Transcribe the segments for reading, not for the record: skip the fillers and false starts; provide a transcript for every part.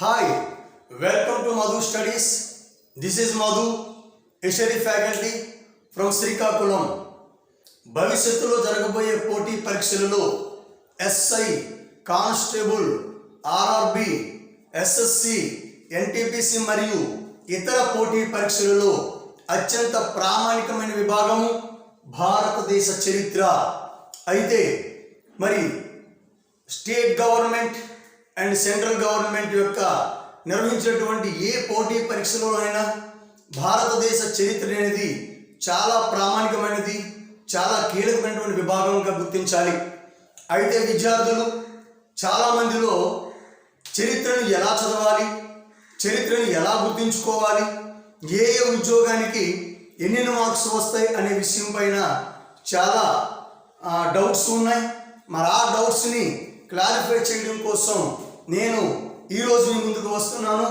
Hi, welcome to Madhu Studies. This is Madhu, history faculty from Srikakulam. భవిష్యత్తులో జరగబోయే పోటీ పరీక్షలలో SI, constable, RRB, SSC, NTPC మరియు ఇతర పోటీ పరీక్షలలో అత్యంత ప్రామాణికమైన విభాగము భారతదేశ చరిత్ర. అయితే మరి state government and central government యొక్క నిర్వహించినటువంటి ఏ పోటీ పరీక్షలోనైనా భారతదేశ చరిత్ర అనేది చాలా ప్రామాణికమైనది, చాలా కీలకమైనటువంటి విభాగంగా గుర్తించాలి. అయితే విద్యార్థులు చాలామందిలో చరిత్రను ఎలా చదవాలి, చరిత్రను ఎలా గుర్తించుకోవాలి, ఏ ఉద్యోగానికి ఎన్ని మార్క్స్ వస్తాయి అనే విషయం పైన చాలా డౌట్స్ ఉన్నాయి. మరి ఆ డౌట్స్ని క్లారిఫై చేయడం కోసం నేను ఈరోజు మీ ముందుకు వస్తున్నాను.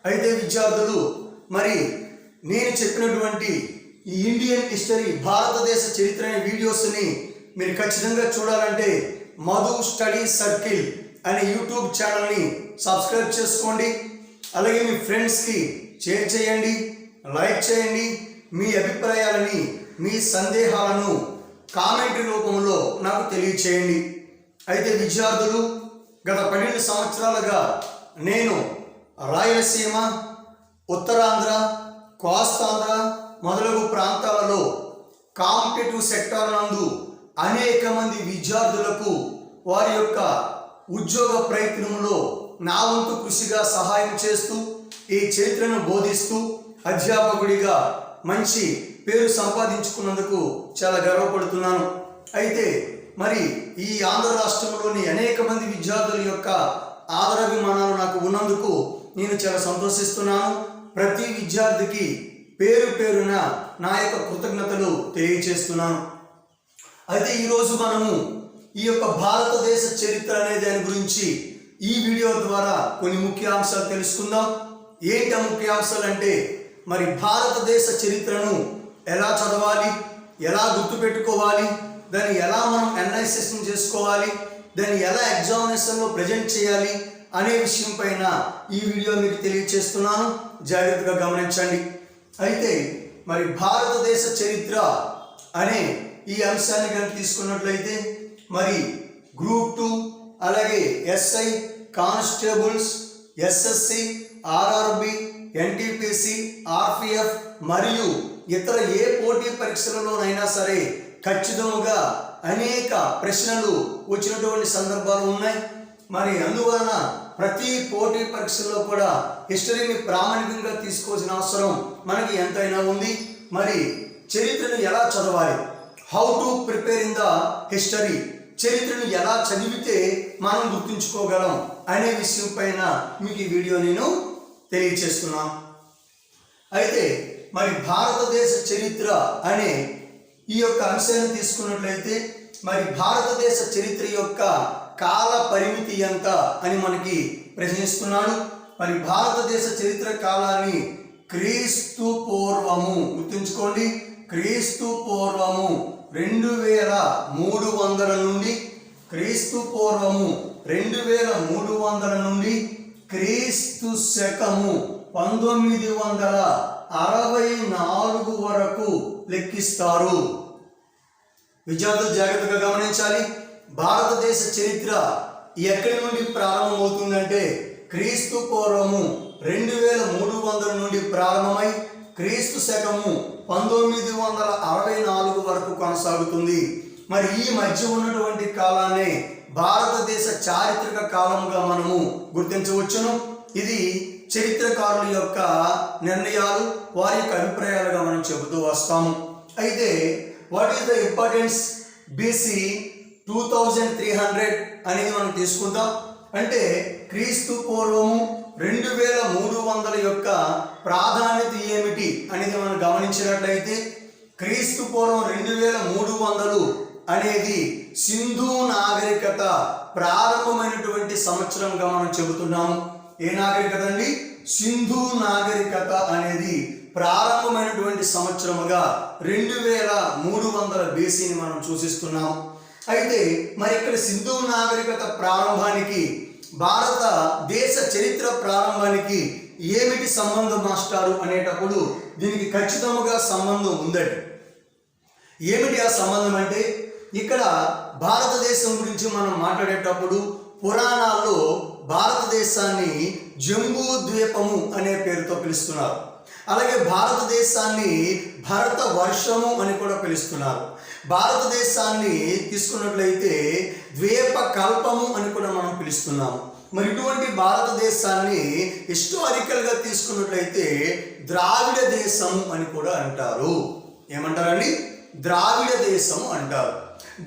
అయితే విద్యార్థులు మరి నేను చెప్పినటువంటి ఈ ఇండియన్ హిస్టరీ, భారతదేశ చరిత్ర అనే వీడియోస్ని మీరు ఖచ్చితంగా చూడాలంటే మధు స్టడీ సర్కిల్ అనే యూట్యూబ్ ఛానల్ని సబ్స్క్రైబ్ చేసుకోండి. అలాగే మీ ఫ్రెండ్స్కి షేర్ చేయండి, లైక్ చేయండి. మీ అభిప్రాయాలని, మీ సందేహాలను కామెంట్ రూపంలో నాకు తెలియచేయండి. అయితే విద్యార్థులు గత 12 సంవత్సరాలుగా నేను రాయలసీమ, ఉత్తరాంధ్ర, కోస్తాంధ్ర మొదలగు ప్రాంతాలలో కాంపిటేటివ్ సెక్టార్ నందు అనేక మంది విద్యార్థులకు వారి యొక్క ఉద్యోగ ప్రయత్నంలో నా వంతు కృషిగా సహాయం చేస్తూ ఈ చరిత్రను బోధిస్తూ అధ్యాపకుడిగా మంచి పేరు సంపాదించుకున్నందుకు చాలా గర్వపడుతున్నాను. అయితే మరి ఈ ఆంధ్ర రాష్ట్రంలోని అనేక మంది విద్యార్థుల యొక్క ఆదరాభిమానాలు నాకు ఉన్నందుకు నేను చాలా సంతోషిస్తున్నాను. ప్రతి విద్యార్థికి పేరు పేరున నా యొక్క కృతజ్ఞతలు తెలియజేస్తున్నాను. అయితే ఈరోజు మనము ఈ యొక్క భారతదేశ చరిత్ర అనే దాని గురించి ఈ వీడియో ద్వారా కొన్ని ముఖ్యాంశాలు తెలుసుకుందాం. ఏంటి ఆ ముఖ్యాంశాలు అంటే మరి భారతదేశ చరిత్రను ఎలా చదవాలి, ఎలా గుర్తుపెట్టుకోవాలి, దాన్ని ఎలా మనం అనాలిసిస్ చేసుకోవాలి, దాన్ని ఎలా ఎగ్జామినేషన్లో ప్రజెంట్ చేయాలి అనే విషయం పైన ఈ వీడియో మీకు తెలియజేస్తున్నాను. జాగ్రత్తగా గమనించండి. అయితే మరి భారతదేశ చరిత్ర అనే ఈ అంశాన్ని కనుక తీసుకున్నట్లయితే మరి గ్రూప్ 2 అలాగే SI, constables, SSC, RRB, NTPC, RPF మరియు ఇతర ఏ పోటీ పరీక్షలలోనైనా సరే ఖచ్చితంగా అనేక ప్రశ్నలు వచ్చినటువంటి సందర్భాలు ఉన్నాయి. మరి అందువలన ప్రతి పోటీ పరీక్షల్లో కూడా హిస్టరీని ప్రామాణికంగా తీసుకోవాల్సిన అవసరం మనకి ఎంతైనా ఉంది. మరి చరిత్రను ఎలా చదవాలి, how to prepare in the history, చరిత్రను ఎలా చదివితే మనం గుర్తుంచుకోగలం అనే విషయం పైన మీకు ఈ వీడియో నేను తెలియచేస్తున్నాను. అయితే మరి భారతదేశ చరిత్ర అనే ఈ యొక్క అంశాన్ని తీసుకున్నట్లయితే మరి భారతదేశ చరిత్ర యొక్క కాల పరిమితి ఎంత అని మనకి ప్రశ్నిస్తున్నాడు. మరి భారతదేశ చరిత్ర కాలాన్ని క్రీస్తు పూర్వము, గుర్తుంచుకోండి, క్రీస్తు పూర్వము 2300 నుండి, క్రీస్తు పూర్వము 2300 నుండి క్రీస్తు శకము 1964 వరకు లెక్కిస్తారు. విద్యార్థులు జాగ్రత్తగా గమనించాలి. భారతదేశ చరిత్ర ఎక్కడి నుండి ప్రారంభమవుతుందంటే క్రీస్తు పూర్వము 2300 నుండి ప్రారంభమై క్రీస్తు శకము 1964 వరకు కొనసాగుతుంది. మరి ఈ మధ్య ఉన్నటువంటి కాలాన్ని భారతదేశ చారిత్రక కాలంగా మనము గుర్తించవచ్చును. ఇది చరిత్రకారుల యొక్క నిర్ణయాలు, వారి యొక్క అభిప్రాయాలుగా మనం చెబుతూ వస్తాము. అయితే what is the importance BC 2300 అనేది మనం తీసుకుందాం. అంటే క్రీస్తు పూర్వము 2300 యొక్క ప్రాధాన్యత ఏమిటి అనేది మనం గమనించినట్లయితే క్రీస్తు పూర్వం 2300 అనేది సింధు నాగరికత ప్రారంభమైనటువంటి సంవత్సరంగా మనం చెబుతున్నాము. ఏ నాగరికత అండి? సింధు నాగరికత అనేది ప్రారంభమైనటువంటి సంవత్సరముగా 2300 బీసీని మనం సూచిస్తున్నాము. అయితే మరి ఇక్కడ సింధు నాగరికత ప్రారంభానికి భారతదేశ చరిత్ర ప్రారంభానికి ఏమిటి సంబంధం మాస్టారు అనేటప్పుడు దీనికి ఖచ్చితంగా సంబంధం ఉందండి. ఏమిటి ఆ సంబంధం అంటే, ఇక్కడ భారతదేశం గురించి మనం మాట్లాడేటప్పుడు పురాణాల్లో భారతదేశాన్ని జంబూ ద్వీపము అనే పేరుతో పిలుస్తున్నారు. అలాగే భారతదేశాన్ని భరత వర్షము అని కూడా పిలుస్తున్నారు. భారతదేశాన్ని తీసుకున్నట్లయితే ద్వీప కల్పము అని కూడా మనం పిలుస్తున్నాము. మరి ఇటువంటి భారతదేశాన్ని హిస్టారికల్గా తీసుకున్నట్లయితే ద్రావిడ దేశము అని కూడా అంటారు. ఏమంటారండి? ద్రావిడ దేశము అంటారు.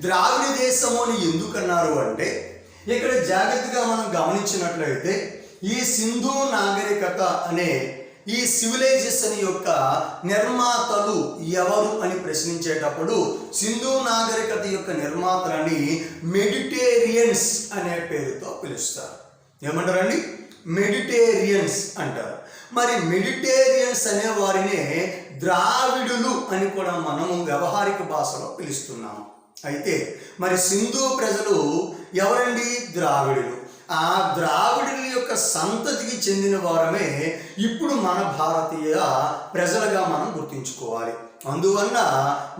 ద్రావిడ దేశము అని ఎందుకన్నారు అంటే, ఇక్కడ జాగ్రత్తగా మనం గమనించినట్లయితే ఈ సింధు నాగరికత అనే ఈ సివిలైజేషన్ యొక్క నిర్మాతలు ఎవరు అని ప్రశ్నించేటప్పుడు సింధు నాగరికత యొక్క నిర్మాతలని మెడిటేరియన్స్ అనే పేరుతో పిలుస్తారు. ఏమంటారండి? మెడిటేరియన్స్ అంటారు. మరి మెడిటేరియన్స్ అనే వారినే ద్రావిడులు అని కూడా మనము వ్యవహారిక భాషలో పిలుస్తున్నాము. అయితే మరి సింధు ప్రజలు ఎవరండి? ద్రావిడులు. ఆ ద్రావిడుల యొక్క సంతతికి చెందిన వారమే ఇప్పుడు మన భారతీయ ప్రజలుగా మనం గుర్తించుకోవాలి. అందువల్ల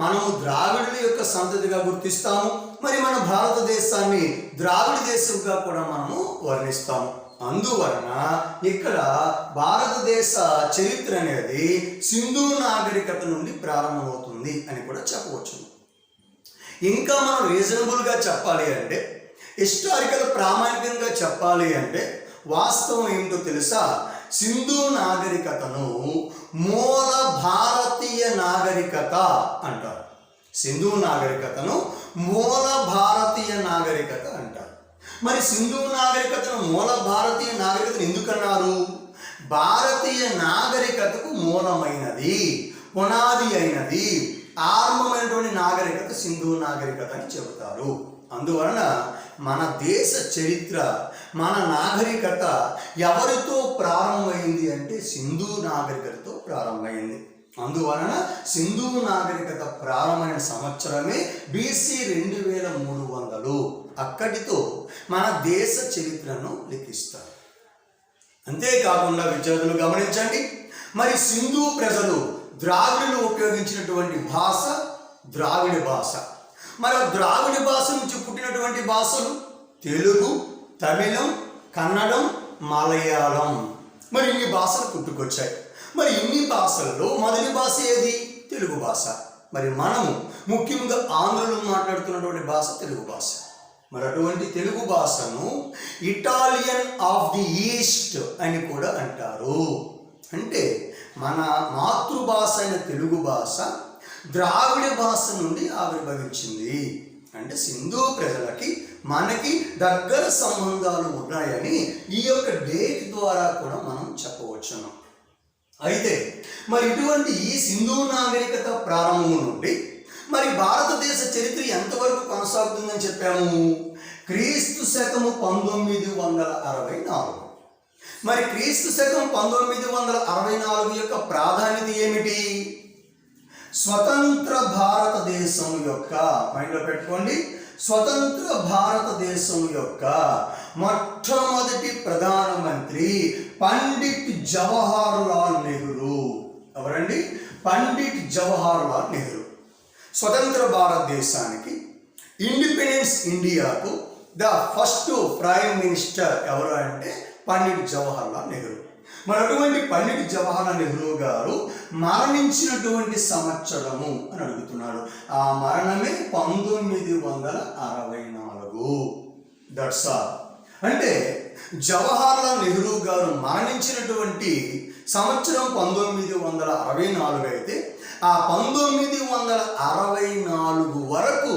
మనము ద్రావిడుల యొక్క సంతతిగా గుర్తిస్తాము. మరి మన భారతదేశాన్ని ద్రావిడ దేశంగా కూడా మనము వర్ణిస్తాము. అందువలన ఇక్కడ భారతదేశ చరిత్ర అనేది సింధు నాగరికత నుండి ప్రారంభమవుతుంది అని కూడా చెప్పవచ్చు. ఇంకా మనం రీజనబుల్గా చెప్పాలి అంటే, హిస్టారికల్ ప్రామాణికంగా చెప్పాలి అంటే వాస్తవం ఏమిటో తెలుసా? సింధు నాగరికతను మూల భారతీయ నాగరికత అంటారు. సింధు నాగరికతను మూల భారతీయ నాగరికత అంటారు. మరి సింధు నాగరికతను మూల భారతీయ నాగరికతను ఎందుకన్నారు? భారతీయ నాగరికతకు మూలమైనది, పునాది అయినది, ఆరంభమైనటువంటి నాగరికత సింధు నాగరికత అని చెబుతారు. అందువలన మన దేశ చరిత్ర, మన నాగరికత ఎవరితో ప్రారంభమైంది అంటే సింధు నాగరికతతో ప్రారంభమైంది. అందువలన సింధు నాగరికత ప్రారంభమైన సంవత్సరమే BC 2300. అక్కడితో మన దేశ చరిత్రను లెక్కిస్తారు. అంతేకాకుండా విద్యార్థులు గమనించండి, మరి సింధు ప్రజలు ద్రావిడులు ఉపయోగించినటువంటి భాష ద్రావిడ భాష. మరి ద్రావిడ భాష నుంచి పుట్టినటువంటి భాషలు తెలుగు, తమిళం, కన్నడం, మలయాళం. మరి ఇన్ని భాషలు పుట్టుకొచ్చాయి. మరి ఇన్ని భాషల్లో మొదటి భాష ఏది? తెలుగు భాష. మరి మనము ముఖ్యంగా ఆంధ్రులు మాట్లాడుతున్నటువంటి భాష తెలుగు భాష. మరి అటువంటి తెలుగు భాషను ఇటాలియన్ ఆఫ్ ది ఈస్ట్ అని కూడా అంటారు. అంటే మన మాతృభాష అయిన తెలుగు భాష ద్రావిడ భాష నుండి ఆవిర్భవించింది. అంటే సింధు ప్రజలకి మనకి దగ్గర సంబంధాలు ఉన్నాయని ఈ యొక్క డేట్ ద్వారా కూడా మనం చెప్పవచ్చును. అయితే మరి ఇటువంటి ఈ సింధు నాగరికత ప్రారంభం నుండి మరి భారతదేశ చరిత్ర ఎంతవరకు కొనసాగుతుందని చెప్పాము? క్రీస్తు శకము 1964. మరి క్రీస్తు శకం 1964 యొక్క ప్రాధాన్యత ఏమిటి? స్వతంత్ర భారతదేశం యొక్క, మైండ్లో పెట్టుకోండి, స్వతంత్ర భారతదేశం యొక్క మొట్టమొదటి ప్రధానమంత్రి పండిట్ జవహర్ లాల్ నెహ్రూ. ఎవరండి? పండిట్ జవహర్ లాల్ నెహ్రూ. స్వతంత్ర భారతదేశానికి, ఇండిపెండెన్స్ ఇండియాకు ద ఫస్ట్ ప్రైమ్ మినిస్టర్ ఎవరు అంటే పండిట్ జవహర్ లాల్ నెహ్రూ. మరి అటువంటి పండిట్ జవహర్ లాల్ నెహ్రూ గారు మరణించినటువంటి సంవత్సరము అని అడుగుతున్నాడు. ఆ మరణమే 1964. That's all. అంటే జవహర్ లాల్ నెహ్రూ గారు మరణించినటువంటి సంవత్సరం 1964 అయితే ఆ 1964 వరకు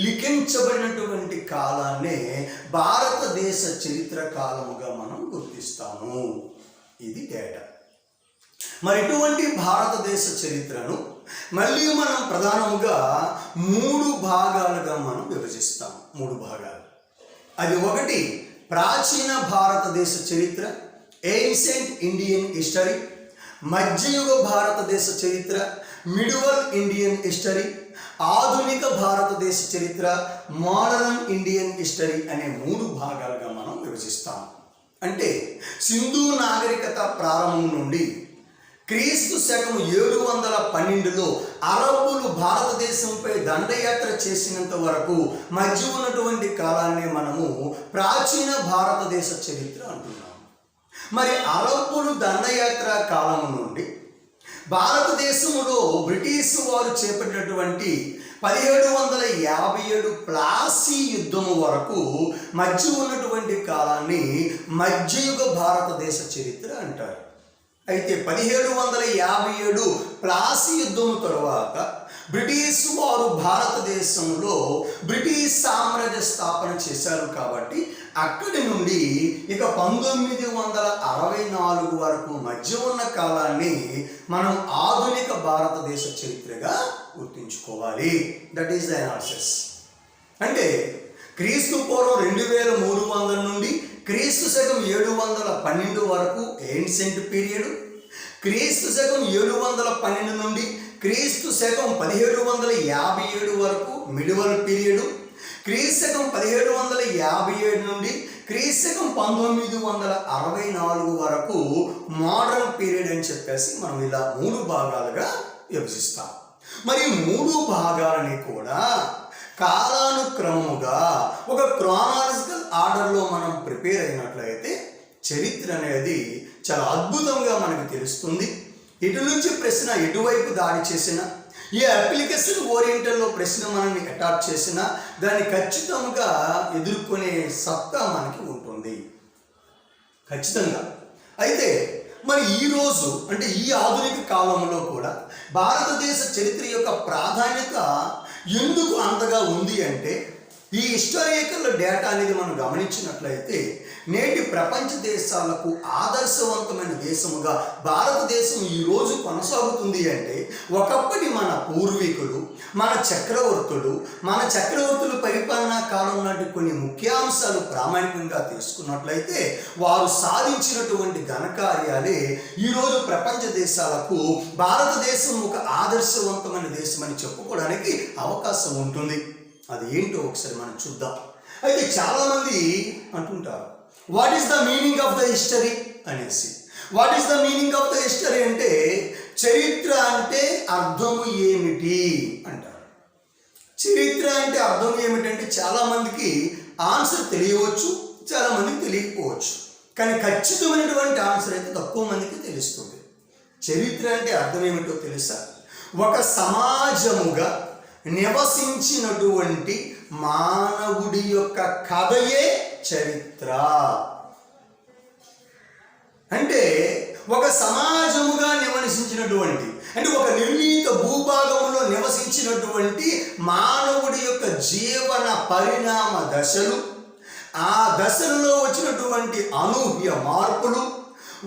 లిఖించబడినటువంటి కాలాన్నే భారతదేశ చరిత్ర కాలముగా మనం గుర్తిస్తాము. ఇది డేటా. మరి ఇటువంటి భారతదేశ చరిత్రను మళ్ళీ మనం ప్రధానముగా 3 భాగాలుగా మనం విభజిస్తాం. 3 భాగాలు. అది ఒకటి ప్రాచీన భారతదేశ చరిత్ర, ఏన్షియంట్ ఇండియన్ హిస్టరీ. మధ్యయుగ భారతదేశ చరిత్ర, మిడివల్ ఇండియన్ హిస్టరీ. ఆధునిక భారతదేశ చరిత్ర, మోడర్న్ ఇండియన్ హిస్టరీ అనే 3 భాగాలుగా మనం విభజిస్తాం. అంటే సింధు నాగరికత ప్రారంభం నుండి క్రీస్తు శకం 712లో అరబ్బులు భారతదేశంపై దండయాత్ర చేసినంత వరకు మధ్య ఉన్నటువంటి కాలాన్ని మనము ప్రాచీన భారతదేశ చరిత్ర అంటున్నాం. మరి అరబ్బులు దండయాత్ర కాలం నుండి భారతదేశంలో బ్రిటిష్ వారు చేపట్టినటువంటి 1757 ప్లాసీ యుద్ధము వరకు మధ్య ఉన్నటువంటి కాలాన్ని మధ్యయుగ భారతదేశ చరిత్ర అంటారు. అయితే 1757 ప్లాసీ యుద్ధం తరువాత బ్రిటిష్ వారు భారతదేశంలో బ్రిటిష్ సామ్రాజ్య స్థాపన చేశారు. కాబట్టి అక్కడి నుండి ఇక 1964 వరకు మధ్య ఉన్న కాలాన్ని మనం ఆధునిక భారతదేశ చరిత్రగా గుర్తుంచుకోవాలి. That is the analysis. అంటే క్రీస్తు పూర్వం 2300 నుండి క్రీస్తు శకం 712 వరకు ఏన్షియంట్ పీరియడ్, క్రీస్తు శకం 712 నుండి క్రీస్తు శకం 1757 వరకు మిడివల్ పీరియడ్, క్రీస్తు శకం 1757 నుండి క్రీస్తు శకం 1964 వరకు మోడర్న్ పీరియడ్ అని చెప్పేసి మనం ఇలా 3 భాగాలుగా విభజిస్తాం. మరి 3 భాగాలని కూడా కాలానుక్రమముగా ఒక క్రానాలజికల్ ఆర్డర్లో మనం ప్రిపేర్ అయినట్లయితే చరిత్ర అనేది చాలా అద్భుతంగా మనకు తెలుస్తుంది. ఇటు నుంచి ప్రశ్న ఎటువైపు దాడి చేసినా, ఏ అప్లికేషన్ ఓరియంటల్లో ప్రశ్న మనల్ని అటాక్ చేసినా దాన్ని ఖచ్చితంగా ఎదుర్కొనే సత్తా మనకి ఉంటుంది ఖచ్చితంగా. అయితే మరి ఈరోజు అంటే ఈ ఆధునిక కాలంలో కూడా భారతదేశ చరిత్ర యొక్క ప్రాధాన్యత ఎందుకు అంతగా ఉంది అంటే ఈ హిస్టారికల్ డేటా అనేది మనం గమనించినట్లయితే నేటి ప్రపంచ దేశాలకు ఆదర్శవంతమైన దేశముగా భారతదేశం ఈరోజు కొనసాగుతుంది. అంటే ఒకప్పటి మన పూర్వీకులు, మన చక్రవర్తులు పరిపాలనా కాలం నాటి కొన్ని ముఖ్యాంశాలు ప్రామాణికంగా తీసుకున్నట్లయితే వారు సాధించినటువంటి ఘనకార్యాలే ఈరోజు ప్రపంచ దేశాలకు భారతదేశం ఒక ఆదర్శవంతమైన దేశం అని చెప్పుకోవడానికి అవకాశం ఉంటుంది. అది ఏంటో ఒకసారి మనం చూద్దాం. అయితే చాలామంది అంటుంటారు, what is the meaning of the history అనేసి. What is the meaning of the history అంటే చరిత్ర అంటే అర్థము ఏమిటి అంటారు. చరిత్ర అంటే అర్థం ఏమిటంటే చాలామందికి ఆన్సర్ తెలియవచ్చు, చాలామందికి తెలియకపోవచ్చు. కానీ ఖచ్చితమైనటువంటి ఆన్సర్ అయితే తక్కువ మందికి తెలుస్తుంది. చరిత్ర అంటే అర్థం ఏమిటో తెలుసా? ఒక సమాజముగా నివసించినటువంటి మానవుడి యొక్క కథయే చరిత్ర. అంటే ఒక సమాజముగా నివసించినటువంటి అంటే ఒక నిర్ణీత భూభాగంలో నివసించినటువంటి మానవుడి యొక్క జీవన పరిణామ దశలు, ఆ దశల్లో వచ్చినటువంటి అనూహ్య మార్పులు,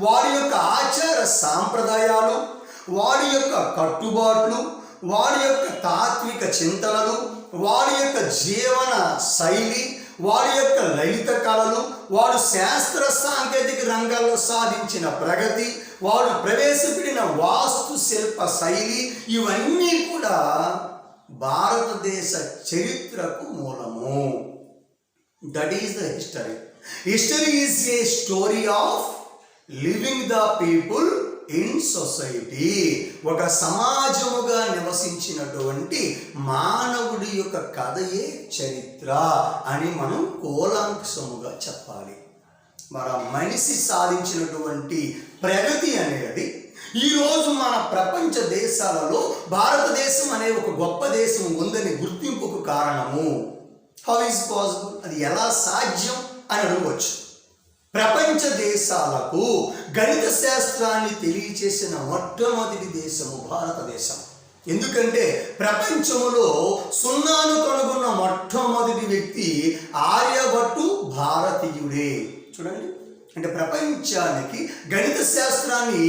వారి యొక్క ఆచార సాంప్రదాయాలు, వారి యొక్క కట్టుబాట్లు, వారి యొక్క తాత్విక చింతనలు, వారి యొక్క జీవన శైలి, వారి యొక్క లలిత కళలు, వారు శాస్త్ర సాంకేతిక రంగాల్లో సాధించిన ప్రగతి, వారు ప్రవేశపెట్టిన వాస్తు శిల్ప శైలి, ఇవన్నీ కూడా భారతదేశ చరిత్రకు మూలము. That is the history. History is a story of living the people in society. ఒక సమాజముగా నివసించినటువంటి మానవుడి యొక్క కథయే చరిత్ర అని మనం కూలంకషముగా చెప్పాలి. మన మనిషి సాధించినటువంటి ప్రగతి అనేది ఈరోజు మన ప్రపంచ దేశాలలో భారతదేశం అనే ఒక గొప్ప దేశం ఉందని గుర్తింపుకు కారణము. How is possible? అది ఎలా సాధ్యం అని అడగవచ్చు. ప్రపంచ దేశాలకు గణిత శాస్త్రాన్ని తెలియచేసిన మొట్టమొదటి దేశము భారతదేశం. ఎందుకంటే ప్రపంచంలో సున్నాను కనుగొన్న మొట్టమొదటి వ్యక్తి ఆర్యభట్టు భారతీయుడే. చూడండి, అంటే ప్రపంచానికి గణిత శాస్త్రాన్ని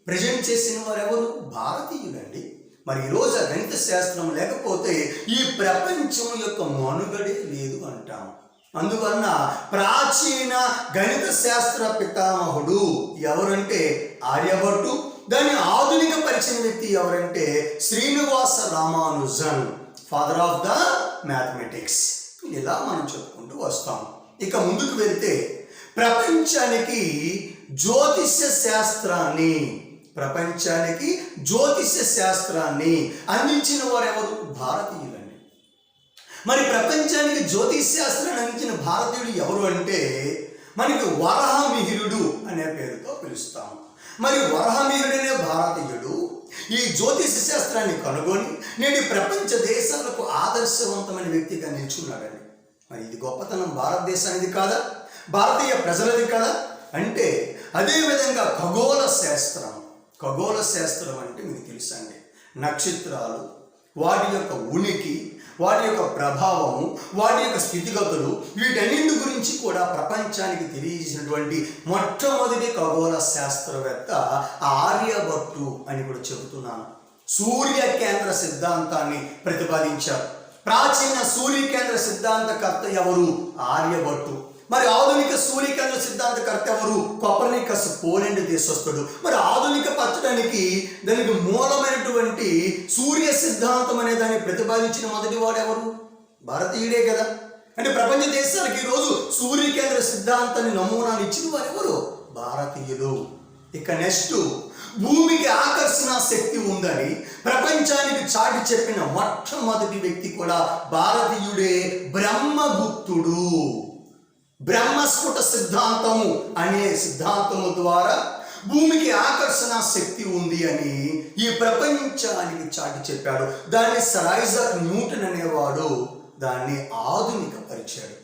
ప్రజెంట్ చేసిన వారు ఎవరు? భారతీయులండి. మరి ఈరోజు ఆ గణిత శాస్త్రం లేకపోతే ఈ ప్రపంచం యొక్క మనుగడే లేదు అంటాము. అందువలన ప్రాచీన గణిత శాస్త్ర పితామహుడు ఎవరంటే ఆర్యభట్టు. దాన్ని ఆధునిక పరిచిన వ్యక్తి ఎవరంటే Srinivasa Ramanujan. Father of the mathematics. ఇలా మనం చెప్పుకుంటూ వస్తాం. ఇక ముందుకు వెళ్తే ప్రపంచానికి జ్యోతిష్య శాస్త్రాన్ని అందించిన వారు ఎవరు? భారతీయులండి. మరి ప్రపంచానికి జ్యోతిష్ శాస్త్రాన్ని అందించిన భారతీయుడు ఎవరు అంటే మనకి వరహమిహిరుడు అనే పేరుతో పిలుస్తాము. మరి వరహమిహిరుడు అనే భారతీయుడు ఈ జ్యోతిష శాస్త్రాన్ని కనుగొని నేటి ప్రపంచ దేశాలకు ఆదర్శవంతమైన వ్యక్తిగా నిల్చున్నాడండి. మరి ఇది గొప్పతనం భారతదేశానిది కాదా? భారతీయ ప్రజలది కదా? అంటే అదేవిధంగా ఖగోళ శాస్త్రం అంటే మీకు తెలుసండి. నక్షత్రాలు, వాటి యొక్క ఉనికి, వాటి యొక్క ప్రభావము, వాటి యొక్క స్థితిగతులు, వీటన్నింటి గురించి కూడా ప్రపంచానికి తెలియజేసినటువంటి మొట్టమొదటి ఖగోళ శాస్త్రవేత్త ఆర్యభట్టు అని కూడా చెబుతున్నాను. సూర్య కేంద్ర సిద్ధాంతాన్ని ప్రతిపాదించారు. ప్రాచీన సూర్యకేంద్ర సిద్ధాంతకర్త ఎవరు? ఆర్యభట్టు. మరి ఆధునిక సూర్యకేంద్ర సిద్ధాంతకర్త ఎవరు? కొపర్నికస్, పోలాండ్ దేశస్థుడు. మరి ఆధునిక పచ్చడానికి దానికి మూలమైనటువంటి సూర్య సిద్ధాంతం అనే దాన్ని ప్రతిపాదించిన మొదటి వాడు ఎవరు? భారతీయుడే కదా. అంటే ప్రపంచ దేశాలకు ఈరోజు సూర్యకేంద్ర సిద్ధాంతాన్ని నమూనాలు ఇచ్చిన వారు ఎవరు? భారతీయులు. ఇక నెక్స్ట్, భూమికి ఆకర్షణ శక్తి ఉందని ప్రపంచానికి చాటి చెప్పిన మొట్టమొదటి వ్యక్తి కూడా భారతీయుడే, బ్రహ్మగుప్తుడు. బ్రహ్మస్ఫుట సిద్ధాంతము అనే సిద్ధాంతము ద్వారా భూమికి ఆకర్షణ శక్తి ఉంది అని ఈ ప్రపంచానికి చాటి చెప్పాడు. దాన్ని సర్ ఐజాక్ న్యూటన్ అనేవాడు దాన్ని ఆధునికపరిచాడు.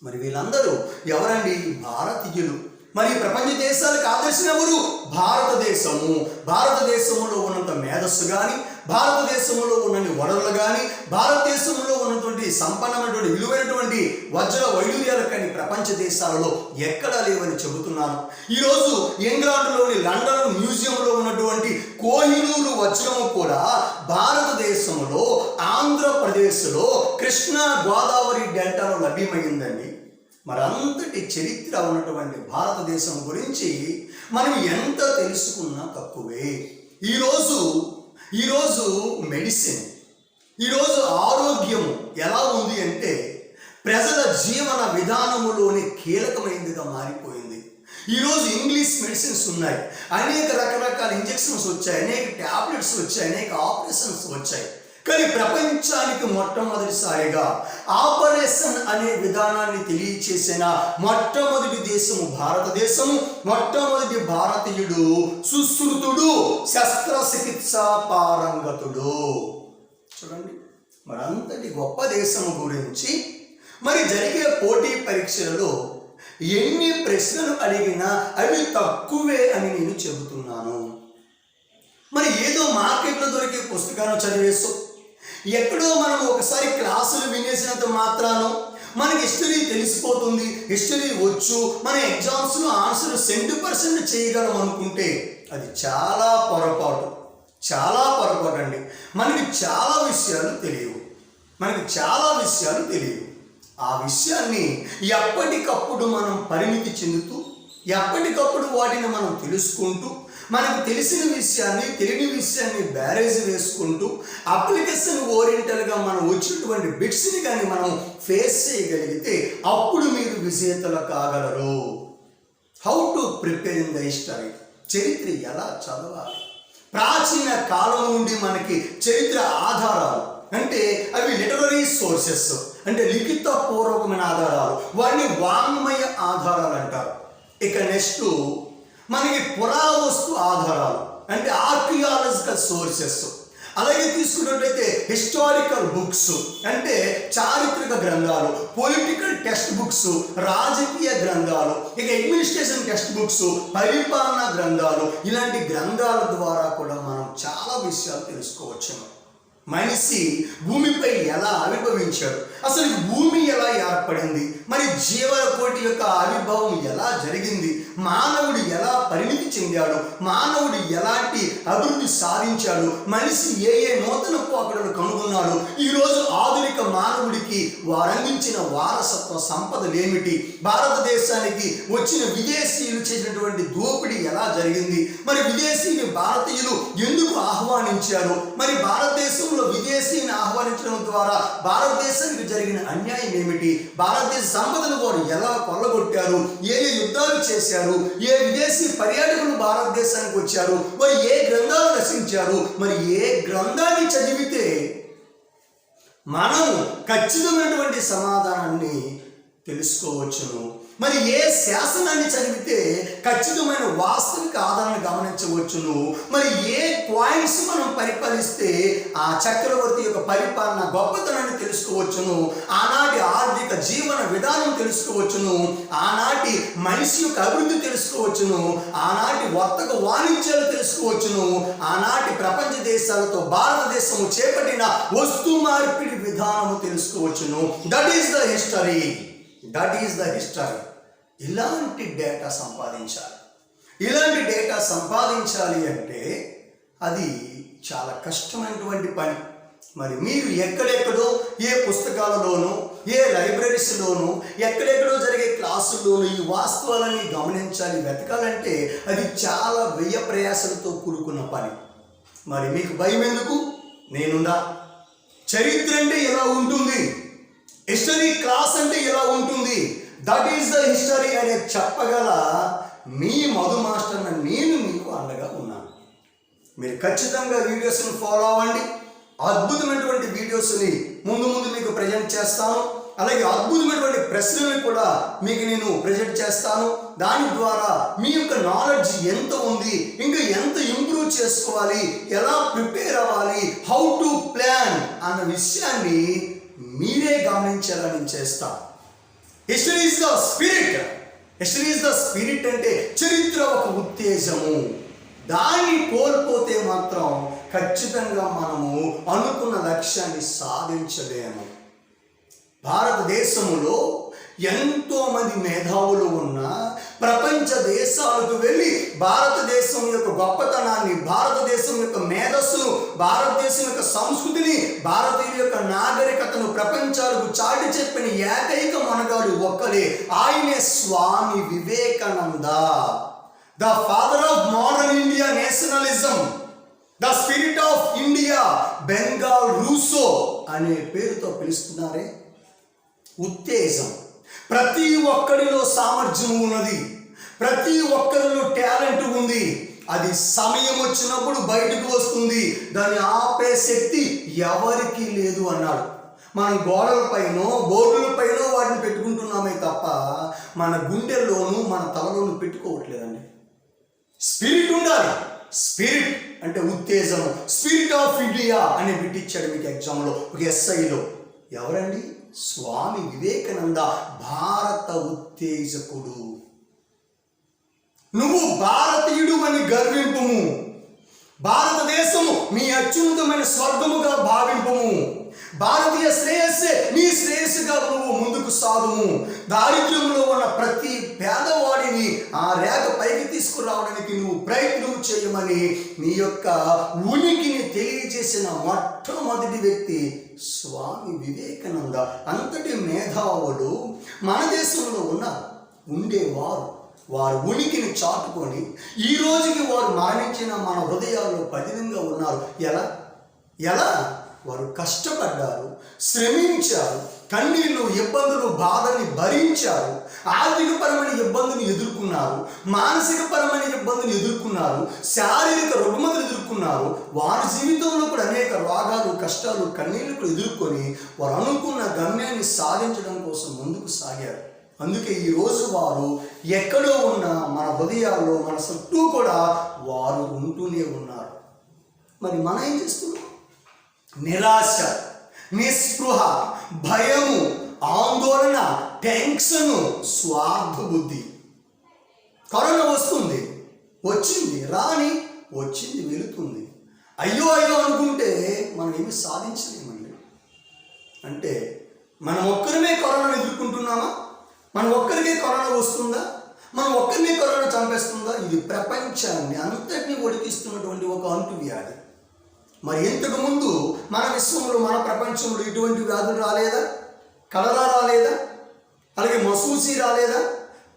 మరి వీళ్ళందరూ ఎవరండి? భారతీయులు. మరి ప్రపంచ దేశాలకు ఆదర్శం ఎవరు? భారతదేశంలో ఉన్నంత మేధస్సు కానీ, భారతదేశంలో ఉన్నన్ని వనరులు కానీ, భారతదేశంలో ఉన్నటువంటి సంపన్నమైనటువంటి విలువైనటువంటి వజ్ర వైడూర్యాలు కానీ ప్రపంచ దేశాలలో ఎక్కడా లేవని చెబుతున్నాను. ఈరోజు ఇంగ్లాండ్లోని లండన్ మ్యూజియంలో ఉన్నటువంటి కోహినూరు వజ్రము కూడా భారతదేశంలో, ఆంధ్రప్రదేశ్లో, కృష్ణా గోదావరి డెల్టాలో లభ్యమైందండి. మరి అంతటి చరిత్ర ఉన్నటువంటి భారతదేశం గురించి మనం ఎంత తెలుసుకున్నా తక్కువే. ఈరోజు మెడిసిన్, ఈరోజు ఆరోగ్యం ఎలా ఉంది అంటే ప్రజల జీవన విధానములోని కీలకమైనదిగా మారిపోయింది. ఈరోజు ఇంగ్లీష్ మెడిసిన్స్ ఉన్నాయి, అనేక రకరకాల ఇంజెక్షన్స్ వచ్చాయి, అనేక ట్యాబ్లెట్స్ వచ్చాయి, అనేక ఆపరేషన్స్ వచ్చాయి. కానీ ప్రపంచానికి మొట్టమొదటిసారిగా ఆపరేషన్ అనే విధానాన్ని తెలియచేసిన మొట్టమొదటి దేశము భారతదేశము. మొట్టమొదటి భారతీయుడు సుశ్రుతుడు, శస్త్రచికిత్స పారంగతుడు. చూడండి, మరి అంతటి గొప్ప దేశము గురించి మరి జరిగే పోటీ పరీక్షలలో ఎన్ని ప్రశ్నలు అడిగినా అవి తక్కువే అని నేను చెబుతున్నాను. మరి ఏదో మార్కెట్లో దొరికే పుస్తకాలను చదివేస్తూ, ఎక్కడో మనం ఒకసారి క్లాసులు వినేసినంత మాత్రానో మనకి హిస్టరీ తెలిసిపోతుంది, హిస్టరీ వచ్చు, మన ఎగ్జామ్స్లో ఆన్సర్ 100% చేయగలం అనుకుంటే అది చాలా పొరపాటు అండి. మనకి చాలా విషయాలు తెలియవు. ఆ విషయాన్ని ఎప్పటికప్పుడు మనం పరిణితి చెందుతూ, ఎప్పటికప్పుడు వాటిని మనం తెలుసుకుంటూ, మనకు తెలిసిన విషయాన్ని, తెలియని విషయాన్ని బ్యారేజ్ వేసుకుంటూ, అప్లికేషన్ ఓరియంటల్గా మనం వచ్చినటువంటి బిట్స్ని కానీ మనం ఫేస్ చేయగలిగితే అప్పుడు మీరు విజేతలు కాగలరు. How to prepare in the history, చరిత్ర ఎలా చదవాలి. ప్రాచీన కాలం నుండి మనకి చరిత్ర ఆధారాలు అంటే అవి లిటరరీ సోర్సెస్, అంటే లిఖిత పూర్వకమైన ఆధారాలు, వాటిని వాంగ్మయ ఆధారాలు అంటారు. ఇక నెక్స్ట్ మనకి పురావస్తు ఆధారాలు అంటే ఆర్కియాలజికల్ సోర్సెస్. అలాగే తీసుకున్నట్లయితే హిస్టారికల్ బుక్స్ అంటే చారిత్రక గ్రంథాలు, పొలిటికల్ టెక్స్ట్ బుక్స్, రాజకీయ గ్రంథాలు, ఇక అడ్మినిస్ట్రేషన్ టెక్స్ట్ బుక్స్, పరిపాలనా గ్రంథాలు. ఇలాంటి గ్రంథాల ద్వారా కూడా మనం చాలా విషయాలు తెలుసుకోవచ్చు. మనిషి భూమిపై ఎలా ఆవిర్భవించాడు, అసలు భూమి ఎలా ఏర్పడింది, మరి జీవకోటి యొక్క ఆవిర్భావం ఎలా జరిగింది, మానవుడు ఎలా పరిణితి చెందాడు, మానవుడు ఎలాంటి అభివృద్ధి సాధించాడు, మనిషి ఏ ఏ నూతన పోకడలు కనుగొన్నాడు, ఈరోజు ఆధునిక మానవుడికి వారందించిన వారసత్వ సంపదలు ఏమిటి, భారతదేశానికి వచ్చిన విదేశీయులు చేసినటువంటి దోపిడీ ఎలా జరిగింది, మరి విదేశీయులు భారతీయులు ఎందుకు ఆహ్వానించారు, మరి భారతదేశంలో విదేశీయుని ఆహ్వానించడం ద్వారా భారతదేశానికి జరిగిన అన్యాయం ఏమిటి, భారతదేశ సంపదను వారు ఎలా కొల్లగొట్టారు, ఏ ఏ యుద్ధాలు చేశారు, ఏ విదేశీ పర్యాటకులు భారతదేశానికి వచ్చారు, మరి ఏ గ్రంథాలు రచించారు, మరి ఏ గ్రంథాన్ని చదివితే మనం ఖచ్చితమైనటువంటి సమాధానాన్ని తెలుసుకోవచ్చును, మరి ఏ శాసనాన్ని చదివితే ఖచ్చితమైన వాస్తవిక ఆధారాన్ని గమనించవచ్చును, మరి ఏ పాయింట్స్ మనం పరిపాలిస్తే ఆ చక్రవర్తి యొక్క పరిపాలన గొప్పతనాన్ని తెలుసుకోవచ్చును, ఆనాటి ఆర్థిక జీవన విధానం తెలుసుకోవచ్చును, ఆనాటి మనిషి యొక్క అభివృద్ధి తెలుసుకోవచ్చును, ఆనాటి వర్తక వాణిజ్యాలు తెలుసుకోవచ్చును, ఆనాటి ప్రపంచ దేశాలతో భారతదేశము చేపట్టిన వస్తు మార్పిడి విధానము తెలుసుకోవచ్చును. That is the history. ఇలాంటి డేటా సంపాదించాలి. ఇలాంటి డేటా సంపాదించాలి అంటే అది చాలా కష్టమైనటువంటి పని. మరి మీరు ఎక్కడెక్కడో ఏ పుస్తకాలలోనూ, ఏ లైబ్రరీస్లోనూ, ఎక్కడెక్కడో జరిగే క్లాసుల్లోనూ ఈ వాస్తవాలని గమనించాలి, వెతకాలంటే అది చాలా వ్యయ ప్రయాసలతో కూడుకున్న పని. మరి మీకు భయం ఎందుకు? నేనున్నా. చరిత్ర అంటే ఎలా ఉంటుంది, హిస్టరీ క్లాస్ అంటే ఎలా ఉంటుంది, దట్ ఈస్ ద హిస్టరీ అనే చెప్పగల మీ మధు మాస్టర్ నేను మీకు అండగా ఉన్నాను. మీరు ఖచ్చితంగా వీడియోస్ని ఫాలో అవ్వండి. అద్భుతమైనటువంటి వీడియోస్ని ముందు మీకు ప్రజెంట్ చేస్తాను. అలాగే అద్భుతమైనటువంటి ప్రశ్నలు కూడా మీకు నేను ప్రజెంట్ చేస్తాను. దాని ద్వారా మీ యొక్క నాలెడ్జ్ ఎంత ఉంది, ఇంకా ఎంత ఇంప్రూవ్ చేసుకోవాలి, ఎలా ప్రిపేర్ అవ్వాలి, హౌ టు ప్లాన్ అన్న విషయాన్ని మీరే గమనించేలా నేను చేస్తాను. History is the spirit. History is the spirit అంటే చరిత్ర ఒక ఉత్తేజము. దాన్ని కోల్పోతే మాత్రం ఖచ్చితంగా మనము అనుకున్న లక్ష్యాన్ని సాధించలేము. భారతదేశంలో ఎంతోమంది మేధావులు ఉన్నా ప్రపంచ దేశాలకు వెళ్ళి భారతదేశం యొక్క గొప్పతనాన్ని, భారతదేశం యొక్క మేధస్సును, భారతదేశం యొక్క సంస్కృతిని, భారతీయుల యొక్క నాగరికతను ప్రపంచాలకు చాటి చెప్పిన ఏకైక మనగాడు ఒక్కడే. ఆయనే Swami Vivekananda. The father of modern India nationalism, the spirit of India, Bengal Rousseau అనే పేరుతో పిలుస్తున్నారే. ఉత్తేజం. ప్రతి ఒక్కడిలో సామర్థ్యం ఉన్నది, ప్రతి ఒక్కరిలో టాలెంట్ ఉంది. అది సమయం వచ్చినప్పుడు బయటకు వస్తుంది. దాన్ని ఆపే శక్తి ఎవరికీ లేదు అన్నాడు. మనం గోడలపైనో బోర్డులపైనో వాటిని పెట్టుకుంటున్నామే తప్ప మన గుండెల్లోనూ మన తలలోనూ పెట్టుకోవట్లేదండి. స్పిరిట్ ఉండాలి. స్పిరిట్ అంటే ఉత్తేజము. స్పిరిట్ ఆఫ్ ఇండియా అని పెట్టించాడు మీకు ఎగ్జామ్లో, ఒక ఎస్ఐలో. ఎవరండి? స్వామి వివేకానంద, భారత ఉత్తేజకుడు. నువ్వు భారతీయుడు అని గర్వింపుము. భారతదేశము మీ అత్యున్నతమైన స్వర్గముగా భావింపుము. భారతీయ శ్రేయస్సే నీ శ్రేయస్సుగా నువ్వు ముందుకు సాగుము. దారిద్ర్యంలో ఉన్న ప్రతి పేదవాడిని ఆ రేఖ పైకి తీసుకురావడానికి నువ్వు ప్రయత్నం చేయమని నీ యొక్క ఉనికిని తెలియజేసిన మొట్టమొదటి వ్యక్తి స్వామి వివేకానంద. అంతటి మేధావులు మన దేశంలో ఉండేవారు. వారు ఉనికిని చాటుకొని ఈ రోజుకి వారు మరణించిన మన హృదయాల్లో పదిలంగా ఉన్నారు. ఎలా? వారు కష్టపడ్డారు, శ్రమించారు, కన్నీళ్ళు, ఇబ్బందులు, బాధని భరించారు, ఆర్థికపరమైన ఇబ్బందులు ఎదుర్కొన్నారు, మానసికపరమైన ఇబ్బందులు ఎదుర్కొన్నారు, శారీరక రుగ్మతలు ఎదుర్కొన్నారు. వారి జీవితంలో కూడా అనేక రోగాలు, కష్టాలు, కన్నీళ్లు ఎదుర్కొని వారు అనుకున్న గమ్యాన్ని సాధించడం కోసం ముందుకు సాగారు. అందుకే ఈరోజు వారు ఎక్కడో ఉన్న మన హృదయాల్లో, మన చుట్టూ కూడా వారు ఉంటూనే ఉన్నారు. మరి మనం ఏం చేస్తున్నాం? నిరాశ, నిస్పృహ, భయము, ఆందోళన, టెన్షను, స్వార్థ బుద్ధి. కరోనా వచ్చింది రాని, వచ్చింది వెళుతుంది. అయ్యో అనుకుంటే మనం ఏమి సాధించలేమండి. అంటే మనం ఒక్కరమే కరోనాను ఎదుర్కొంటున్నామా? మన ఒక్కరికే కరోనా వస్తుందా? మనం ఒక్కరిని కరోనా చంపేస్తుందా? ఇది ప్రపంచాన్ని అంతటినీ ఒడికిస్తున్నటువంటి ఒక అంటువ్యాధి. మరి ఇంతకు ముందు మన విశ్వంలో, మన ప్రపంచంలో ఇటువంటి వ్యాధులు రాలేదా? కలరా రాలేదా? అలాగే మసూసి రాలేదా?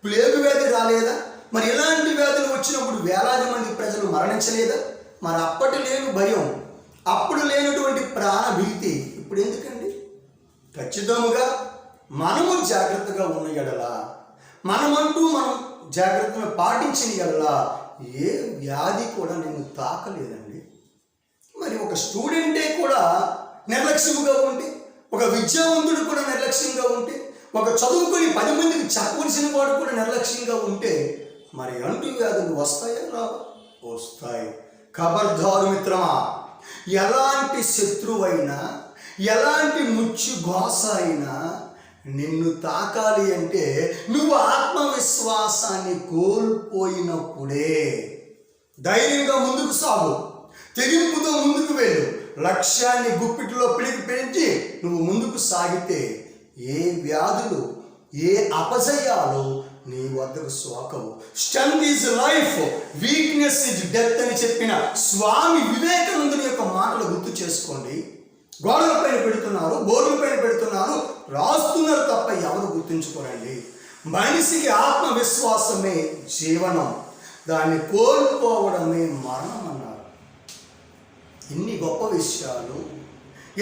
ప్లేగు వ్యాధి రాలేదా? మరి ఇలాంటి వ్యాధులు వచ్చినప్పుడు వేలాది మంది ప్రజలు మరణించలేదా? మరి అప్పటి లేని భయం, అప్పుడు లేనటువంటి ప్రాణభీతి ఇప్పుడు ఎందుకండి? ఖచ్చితంగా మనము జాగ్రత్తగా ఉన్న ఎడల, మనం జాగ్రత్తను పాటించిన ఎడల ఏ వ్యాధి కూడా నేను తాకలేదండి. మరి ఒక స్టూడెంటే కూడా నిర్లక్ష్యంగా ఉంటే, ఒక విద్యావంతుడు కూడా నిర్లక్ష్యంగా ఉంటే, ఒక చదువుకొని 10 మందికి చెప్పవలసిన వాడు కూడా నిర్లక్ష్యంగా ఉంటే మరి అంటువ్యాధులు వస్తాయా? రావా? వస్తాయి. ఖబర్దారు మిత్రమా, ఎలాంటి శత్రువైనా, ఎలాంటి ముచ్చు ఘోష అయినా నిన్ను తాకాలి అంటే నువ్వు ఆత్మవిశ్వాసాన్ని కోల్పోయినప్పుడే. ధైర్యంగా ముందుకు సాగు, తెగింపుతో ముందుకు వెళ్ళు, లక్ష్యాన్ని గుప్పిటిలో పెంచి నువ్వు ముందుకు సాగితే ఏ వ్యాధులు, ఏ అపజయాలు నీ వద్దకు సోకవు. Strength is life, weakness is death అని చెప్పిన స్వామి వివేకానందుని యొక్క మాటలు గుర్తు చేసుకోండి. గోడల పైన పెడుతున్నారు, బోర్డుల పైన పెడుతున్నారు, రాస్తున్నారు తప్ప ఎవరు గుర్తుంచుకోరండి. మనిషికి ఆత్మవిశ్వాసమే జీవనం, దాన్ని కోల్పోవడమే మరణం అన్నారు. ఇన్ని గొప్ప విషయాలు,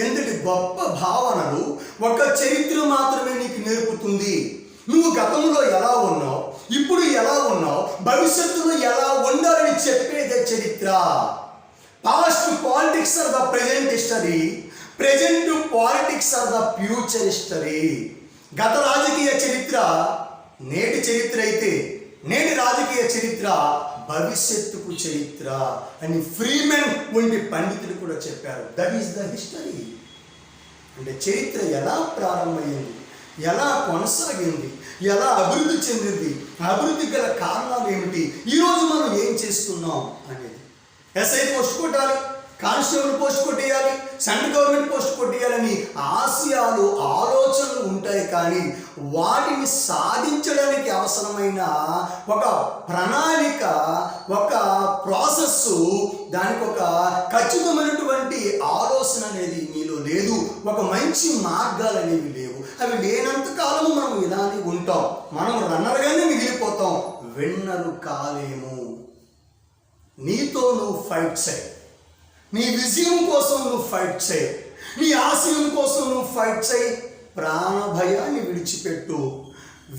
ఎంతటి గొప్ప భావనలు ఒక చరిత్ర మాత్రమే నీకు నేర్పుతుంది. నువ్వు గతంలో ఎలా ఉన్నావు, ఇప్పుడు ఎలా ఉన్నావు, భవిష్యత్తులో ఎలా ఉండాలని చెప్పేదే చరిత్ర. Past politics are the present history, present politics are the future history. గత రాజకీయ చరిత్ర నేటి చరిత్ర అయితే, నేటి రాజకీయ చరిత్ర భవిష్యత్తుకు చరిత్ర అని ఫ్రీమెన్ వంటి పండితులు కూడా చెప్పారు. That is the history. అంటే చరిత్ర ఎలా ప్రారంభమైంది, ఎలా కొనసాగింది, ఎలా అభివృద్ధి చెందింది, అభివృద్ధి గల కారణాలు ఏమిటి, ఈరోజు మనం ఏం చేస్తున్నాం అనేది. ఎస్ఐ పోస్ట్ కొట్టాలి, కానిస్టేబుల్ పోస్ట్ కొట్టేయాలి, సెంట్రల్ గవర్నమెంట్ పోస్ట్ కొట్టేయాలని ఆశయాలు, ఆలోచనలు ఉంటాయి. కానీ వాటిని సాధించడానికి అవసరమైన ఒక ప్రణాళిక, ఒక ప్రాసెస్, దానికి ఒక ఖచ్చితమైనటువంటి ఆలోచన అనేది మీలో లేదు. ఒక మంచి మార్గాలు అనేవి లేవు. అవి లేనంత కాలము మనం ఇలానే ఉంటాం. మనం రన్నర్గానే మిగిలిపోతాం, విన్నరు కాలేము. నీతో నువ్వు ఫైట్ చేయి, నీ విజయం కోసం నువ్వు ఫైట్ చేయి, నీ ఆశయం కోసం నువ్వు ఫైట్ చేయి. ప్రాణ భయాన్ని విడిచిపెట్టు.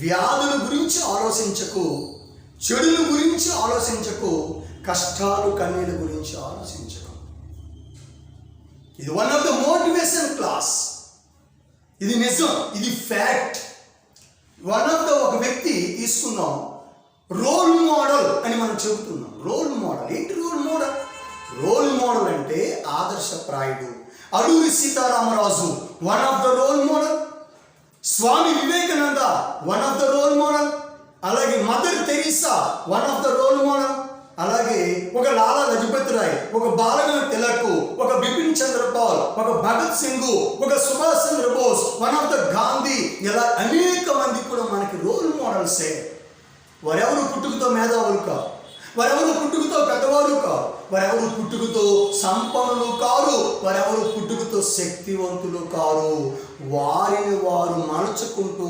వ్యాధుల గురించి ఆలోచించకు, చెడుల గురించి ఆలోచించకు, కష్టాలు కన్నీళ్ళ గురించి ఆలోచించకు. ఇది one of the motivation class. ఇది నిజం, ఇది ఫ్యాక్ట్. వన్ ఆఫ్ ద ఒక వ్యక్తి తీసుకున్నాం, రోల్ మోడల్ అని మనం చెబుతున్నాం. రోల్ మోడల్ ఏంటి? రోల్ మోడల్, రోల్ మోడల్ అంటే ఆదర్శప్రాయుడు. Alluri Sitaramaraju one of the role model, Swami Vivekananda one of the role model, అలాగే Mother Teresa one of the role model, అలాగే ఒక లాలా లజపతి రాయ్, ఒక బాలగంగాధర్ తిలక్, ఒక బిపిన్ చంద్రపాల్, ఒక భగత్ సింగ్, ఒక Subhash Chandrabose, one of the Gandhi, ఇలా అనేక మంది కూడా మనకి రోల్ మోడల్సే. వారెవరు పుట్టుకతో మేధావులు కాదు, వారెవరు పుట్టుకతో పెద్దవారు కాదు, వారెవరు పుట్టుకతో సంపన్నులు కారు, వారెవరు పుట్టుకతో శక్తివంతులు కారు. వారిని వారు మలచుకుంటూ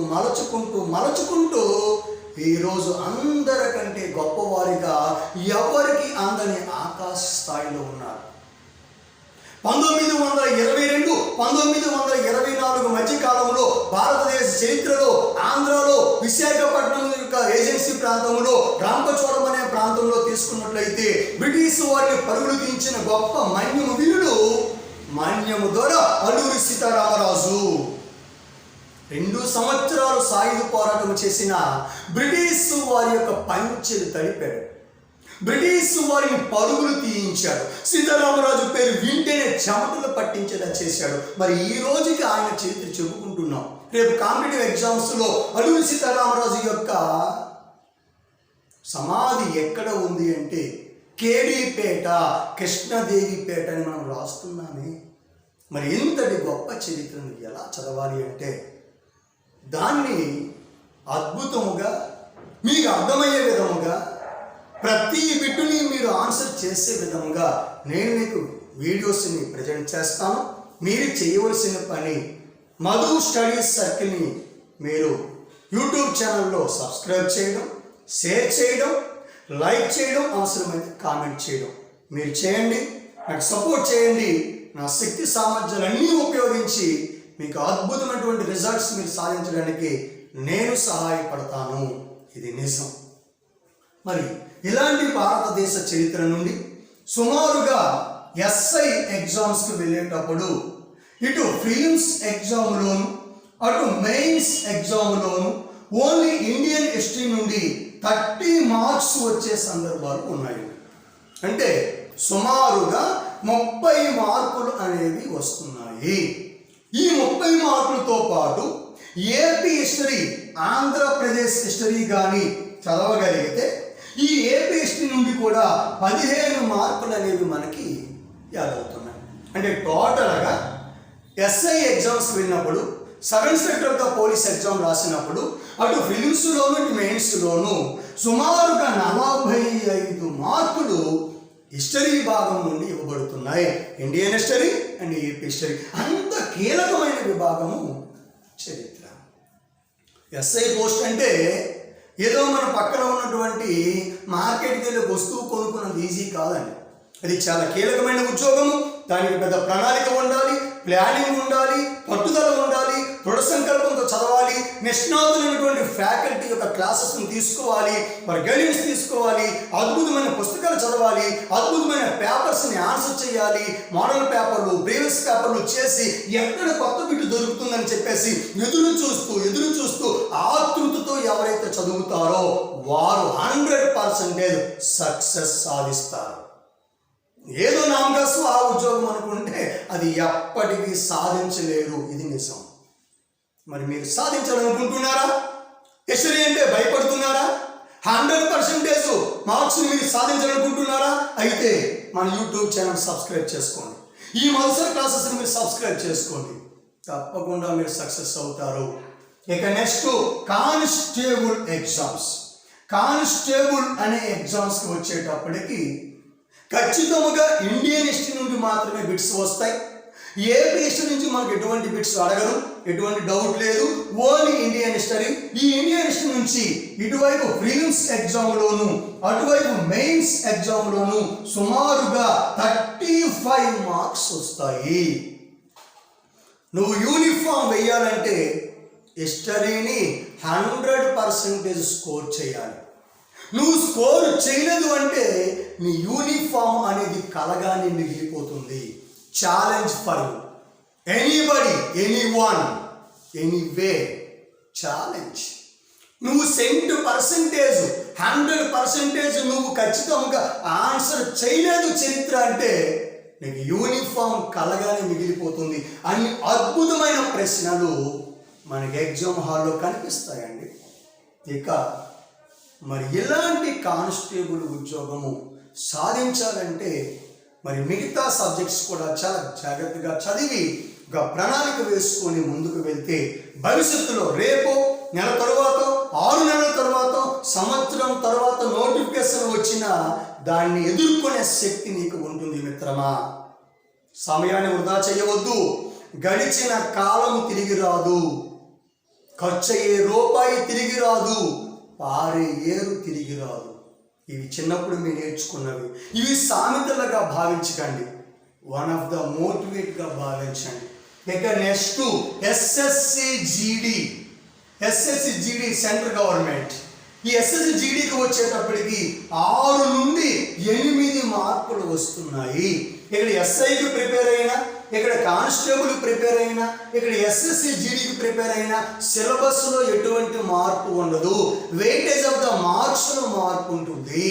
ఈరోజు అందరికంటే గొప్పవారిగా ఎవరికి అందని ఆకాశ స్థాయిలో ఉన్నారు. 1922, 1924 మధ్య కాలంలో భారతదేశ చరిత్రలో ఆంధ్రాలో విశాఖపట్నం యొక్క ఏజెన్సీ ప్రాంతంలో రాంపచోడవరం అనే ప్రాంతంలో తీసుకున్నట్లయితే బ్రిటిష్ వారిని పరుగులు తీయించిన గొప్ప మన్యము వీరుడు, మన్యము ద్వారా అల్లూరి సీతారామరాజు. 2 సంవత్సరాలు సాయుధ పోరాటం చేసిన బ్రిటిష్ వారి యొక్క పంచెలు తడిపాడు, బ్రిటిష్ వారిని పరుగులు తీయించాడు. సీతారామరాజు పేరు వింటేనే చెమటలు పట్టించేలా చేశాడు. మరి ఈ రోజుకి ఆయన చరిత్ర చెప్పుకుంటున్నాం. రేపు కాంపిటేటివ్ ఎగ్జామ్స్లో అల్లూరి సీతారామరాజు యొక్క సమాధి ఎక్కడ ఉంది అంటే కేడీపేట, కృష్ణదేవిపేట అని మనం రాస్తున్నామే. మరి ఇంతటి గొప్ప చరిత్రను ఎలా చదవాలి అంటే దాన్ని అద్భుతముగా మీకు అర్థమయ్యే విధముగా ప్రతి బిట్టుని మీరు ఆన్సర్ చేసే విధముగా నేను మీకు వీడియోస్ని ప్రజెంట్ చేస్తాను. మీరు చేయవలసిన పని మధు స్టడీస్ సర్కిల్ని మీరు యూట్యూబ్ ఛానల్లో సబ్స్క్రైబ్ చేయడం, షేర్ చేయడం, లైక్ చేయడం, అవసరమైతే కామెంట్ చేయడం మీరు చేయండి. నాకు సపోర్ట్ చేయండి. నా శక్తి సామర్థ్యాలన్నీ ఉపయోగించి మీకు అద్భుతమైనటువంటి రిజల్ట్స్ మీరు సాధించడానికి నేను సహాయపడతాను. ఇది నిజం. మరి ఇలాంటి భారతదేశ చరిత్ర నుండి సుమారుగా ఎస్ఐ ఎగ్జామ్స్కి వెళ్ళేటప్పుడు ఇటు ఫిలిమ్స్ ఎగ్జామ్లోను అటు మెయిన్స్ ఎగ్జామ్లోను ఓన్లీ ఇండియన్ హిస్టరీ నుండి 30 మార్క్స్ వచ్చే సందర్భాలు ఉన్నాయి. అంటే సుమారుగా 30 మార్కులు అనేవి వస్తున్నాయి. ఈ 30 మార్కులతో పాటు ఏపీ హిస్టరీ, ఆంధ్రప్రదేశ్ హిస్టరీ కానీ చదవగలిగితే ఈ ఏపీ హిస్టరీ నుండి కూడా 15 మార్కులు అనేవి మనకి యాడ్ అవుతున్నాయి. అంటే టోటల్గా ఎస్ఐ ఎగ్జామ్స్ వెళ్ళినప్పుడు, సబ్ ఇన్స్పెక్టర్ పోలీస్ ఎగ్జామ్ రాసినప్పుడు అటు ఫిలిమ్స్లోను ఇటు మెయిన్స్లోను సుమారుగా 45 మార్కులు హిస్టరీ భాగం నుండి ఇవ్వబడుతున్నాయి. Indian history and AP history అంత కీలకమైన విభాగము చరిత్ర. ఎస్ఐ పోస్ట్ అంటే ఏదో మన పక్కన ఉన్నటువంటి మార్కెట్కి వెళ్ళి వస్తువు కొనుక్కున్నది ఈజీ కాదండి. అది చాలా కీలకమైన ఉద్యోగము. దానికి పెద్ద ప్రణాళిక ఉండాలి, ప్లానింగ్ ఉండాలి, పట్టుదల ఉండాలి, దృఢ సంకల్పంతో చదవాలి, నిష్ణాతులైనటువంటి ఫ్యాకల్టీ యొక్క క్లాసెస్ని తీసుకోవాలి, మరి గైడెన్స్ తీసుకోవాలి, అద్భుతమైన పుస్తకాలు చదవాలి, అద్భుతమైన పేపర్స్ని ఆన్సర్ చేయాలి, మోడల్ పేపర్లు, ప్రీవియస్ పేపర్లు చేసి ఎక్కడ కొత్త బిట్టు దొరుకుతుందని చెప్పేసి ఎదురు చూస్తూ ఆతృతతో ఎవరైతే చదువుతారో వారు 100% సక్సెస్ సాధిస్తారు. ఏదో నామకాసు ఆ ఉద్యోగం అనుకుంటే అది ఎప్పటికీ సాధించలేరు. ఇది నిజం. మరి మీరు సాధించాలనుకుంటున్నారా? హిస్టరీ అంటే భయపడుతున్నారా? 100% మార్క్స్ మీరు సాధించాలనుకుంటున్నారా? అయితే మన యూట్యూబ్ ఛానల్ సబ్స్క్రైబ్ చేసుకోండి. ఈ మల్సర్ క్లాసెస్ని మీరు సబ్స్క్రైబ్ చేసుకోండి. తప్పకుండా మీరు సక్సెస్ అవుతారు. ఇక నెక్స్ట్ కానిస్టేబుల్ ఎగ్జామ్స్. కానిస్టేబుల్ అనే ఎగ్జామ్స్కి వచ్చేటప్పటికి ఖచ్చితంగా ఇండియన్ హిస్టరీ నుండి మాత్రమే బిట్స్ వస్తాయి. ఏపీ హిస్టరీ నుంచి మనకు ఎటువంటి బిట్స్ అడగరు, ఎటువంటి డౌట్ లేదు. Only Indian history. ఈ ఇండియన్ హిస్టరీ నుంచి ఇటువైపు ప్రిలిమ్స్ ఎగ్జామ్లోను అటువైపు మెయిన్స్ ఎగ్జామ్లోను సుమారుగా 35 మార్క్స్ వస్తాయి. నువ్వు యూనిఫామ్ వేయాలంటే హిస్టరీని 100% స్కోర్ చేయాలి. నువ్వు స్కోర్ చేయలేదు అంటే నీ యూనిఫామ్ అనేది కలగానే మిగిలిపోతుంది. Challenge for anybody, anyone, anyway challenge. నువ్వు 100% నువ్వు ఖచ్చితంగా ఆన్సర్ చేయలేదు చరిత్ర అంటే నీకు యూనిఫామ్ కలగానే మిగిలిపోతుంది. అన్ని అద్భుతమైన ప్రశ్నలు మనకి ఎగ్జామ్ హాల్లో కనిపిస్తాయండి. ఇక మరి ఇలాంటి కానిస్టేబుల్ ఉద్యోగము సాధించాలంటే మరి మిగతా సబ్జెక్ట్స్ కూడా చాలా జాగ్రత్తగా చదివి ఒక ప్రణాళిక వేసుకొని ముందుకు వెళ్తే భవిష్యత్తులో రేపు నెల తర్వాత 6 నెలల తర్వాత సంవత్సరం తర్వాత నోటిఫికేషన్ వచ్చినా దాన్ని ఎదుర్కొనే శక్తి నీకు ఉంటుంది మిత్రమా. సమయాన్ని వృధా చేయవద్దు. గడిచిన కాలము తిరిగి రాదు, ఖర్చయ్యే రూపాయి తిరిగి రాదు, పారే ఏరు తిరిగి రాదు. ఇవి చిన్నప్పుడు మీరు నేర్చుకున్నవి. ఇవి సామెతలుగా భావించకండి, వన్ ఆఫ్ ద మోటివేట్గా భావించండి. ఇక next SSC GD central government. ఈ ఎస్ఎస్సి జీడీకి వచ్చేటప్పటికి 6 నుండి 8 మార్కులు వస్తున్నాయి. ఇక్కడ ఎస్ఐకి ప్రిపేర్ అయినా, ఇక్కడ కానిస్టేబుల్ ప్రిపేర్ అయినా, ఇక్కడ ఎస్ఎస్సి జీడీకి ప్రిపేర్ అయినా సిలబస్లో ఎటువంటి మార్పు ఉండదు. వెయిటేజ్ ఆఫ్ ద మార్క్స్లో మార్పు ఉంటుంది.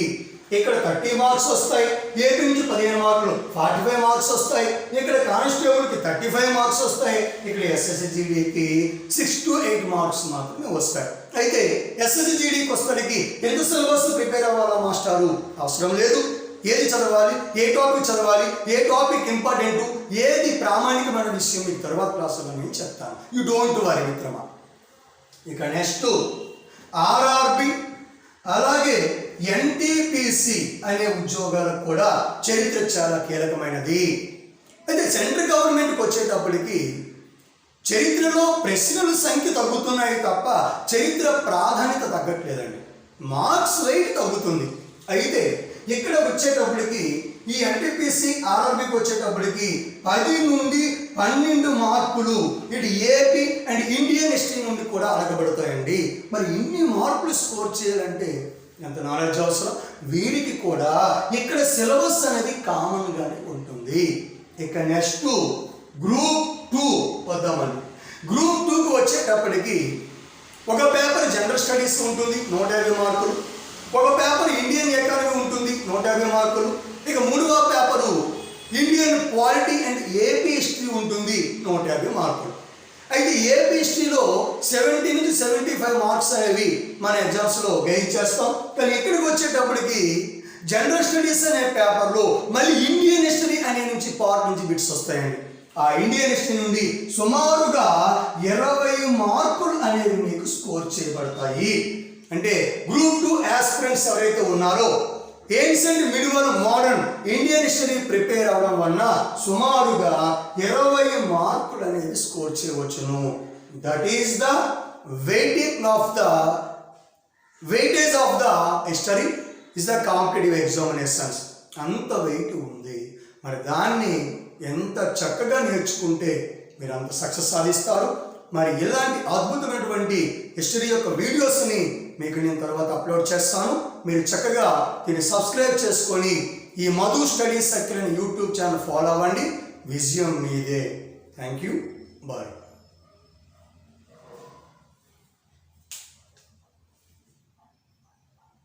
ఇక్కడ 30 మార్క్స్ వస్తాయి, ఏపీ నుంచి 15 మార్కులు 45 మార్క్స్ వస్తాయి. ఇక్కడ కానిస్టేబుల్కి 35 మార్క్స్ వస్తాయి. ఇక్కడ ఎస్ఎస్సి జీడీకి 6 to 8 మార్క్స్ మాత్రమే వస్తాయి. అయితే ఎస్ఎస్సి జీడీకి వస్తానికి ఎంత సిలబస్ ప్రిపేర్ అవ్వాలా మాస్టారు? అవసరం లేదు. ఏది చదవాలి, ఏ టాపిక్ చదవాలి, ఏ టాపిక్ ఇంపార్టెంట్, ఏది ప్రామాణికమైన విషయం మీకు తర్వాత క్లాసులో నేను చెప్తాను. యూ డోంట్ వరీ మిత్రమా. ఇక నెక్స్ట్ ఆర్ఆర్బి అలాగే ఎన్టీపీసీ అనే ఉద్యోగాలకు కూడా చరిత్ర చాలా కీలకమైనది. అయితే సెంట్రల్ గవర్నమెంట్కి వచ్చేటప్పటికి చరిత్రలో ప్రశ్నల సంఖ్య తగ్గుతున్నాయి తప్ప చరిత్ర ప్రాధాన్యత తగ్గట్లేదండి. మార్క్స్ వెయిట్ తగ్గుతుంది. అయితే ఇక్కడ వచ్చేటప్పటికి ఈ ఎన్టీపీసీ ఆర్ఆర్బికి వచ్చేటప్పటికి 10 నుండి 12 మార్కులు ఇటు ఏపీ అండ్ ఇండియన్ హిస్టరీ నుండి కూడా అడగబడతాయండి. మరి ఇన్ని మార్కులు స్కోర్ చేయాలంటే ఎంత నాలెడ్జ్ అవసరం. వీరికి కూడా ఇక్కడ సిలబస్ అనేది కామన్గానే ఉంటుంది. ఇక నెక్స్ట్ గ్రూప్ 2 వద్దామండి. గ్రూప్ 2కి వచ్చేటప్పటికి ఒక పేపర్ జనరల్ స్టడీస్ ఉంటుంది 150 మార్కులు, ఒక పేపర్ ఇండియన్ ఎకానమీ ఉంటుంది 150 మార్కులు, ఇక మూడవ paper Indian polity and AP history ఉంటుంది 150 మార్కులు. అయితే ఏపీ హిస్టరీలో 70 నుంచి 75 మార్క్స్ అనేవి మన ఎగ్జామ్స్లో గెయిన్ చేస్తాం. కానీ ఇక్కడికి వచ్చేటప్పటికి జనరల్ స్టడీస్ అనే పేపర్లో మళ్ళీ ఇండియన్ హిస్టరీ అనే నుంచి పార్ట్ నుంచి బిట్స్ వస్తాయండి. ఆ ఇండియన్ హిస్టరీ నుండి సుమారుగా 20 మార్కులు అనేవి మీకు స్కోర్ చేయబడతాయి. అంటే గ్రూప్ 2 ఆస్పిరెంట్స్ ఎవరైతే ఉన్నారో ancient medieval modern Indian history prepare అవడం వలన సుమారుగా 20 మార్కులు అనేది స్కోర్ చేయవచ్చును. That is the weightage of the history is the competitive examinations. అంత వెయిట్ ఉంది. మరి దాన్ని ఎంత చక్కగా నేర్చుకుంటే మీరు అంత సక్సెస్ సాధిస్తారు. మరి ఇలాంటి అద్భుతమైనటువంటి హిస్టరీ యొక్క వీడియోస్ని మీకు నేను తర్వాత అప్లోడ్ చేస్తాను. మీరు చక్కగా దీన్ని సబ్స్క్రైబ్ చేసుకొని ఈ మధు స్టడీ సర్కిల్ అనే యూట్యూబ్ ఛానల్ ఫాలో అవ్వండి. విజయం మీదే. Thank you. బాయ్.